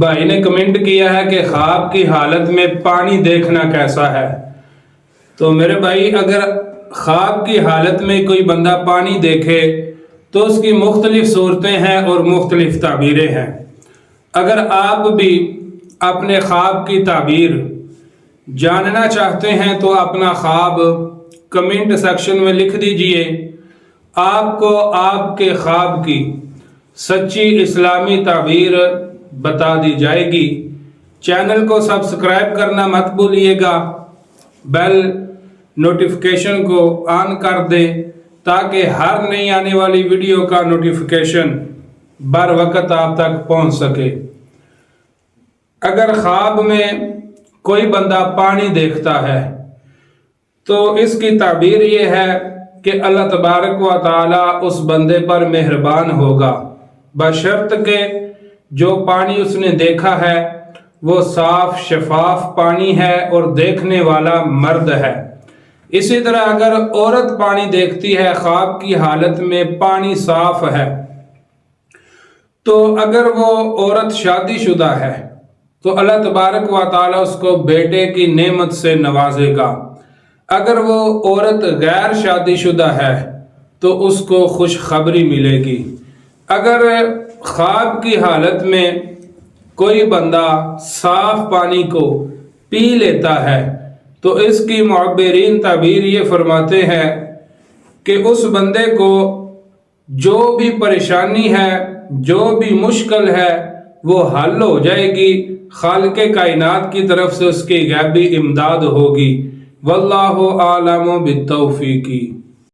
بھائی نے کمنٹ کیا ہے کہ خواب کی حالت میں پانی دیکھنا کیسا ہے؟ تو میرے بھائی، اگر خواب کی حالت میں کوئی بندہ پانی دیکھے تو اس کی مختلف صورتیں ہیں اور مختلف تعبیریں ہیں۔ اگر آپ بھی اپنے خواب کی تعبیر جاننا چاہتے ہیں تو اپنا خواب کمنٹ سیکشن میں لکھ دیجئے۔ آپ کو آپ کے خواب کی سچی اسلامی تعبیر بتا دی جائے گی۔ چینل کو سبسکرائب کرنا مت بھولیے گا، بیل نوٹیفیکیشن کو آن کر دیں تاکہ ہر نئی آنے والی ویڈیو کا نوٹیفیکیشن بر وقت آپ تک پہنچ سکے۔ اگر خواب میں کوئی بندہ پانی دیکھتا ہے تو اس کی تعبیر یہ ہے کہ اللہ تبارک و تعالی اس بندے پر مہربان ہوگا، بشرط کہ جو پانی اس نے دیکھا ہے وہ صاف شفاف پانی ہے اور دیکھنے والا مرد ہے۔ اسی طرح اگر عورت پانی دیکھتی ہے خواب کی حالت میں پانی صاف ہے، تو اگر وہ عورت شادی شدہ ہے تو اللہ تبارک و تعالی اس کو بیٹے کی نعمت سے نوازے گا۔ اگر وہ عورت غیر شادی شدہ ہے تو اس کو خوشخبری ملے گی۔ اگر خواب کی حالت میں کوئی بندہ صاف پانی کو پی لیتا ہے تو اس کی معبرین تعبیر یہ فرماتے ہیں کہ اس بندے کو جو بھی پریشانی ہے، جو بھی مشکل ہے، وہ حل ہو جائے گی۔ خالق کائنات کی طرف سے اس کی غیبی امداد ہوگی۔ واللہ اعلم بالتوفیق۔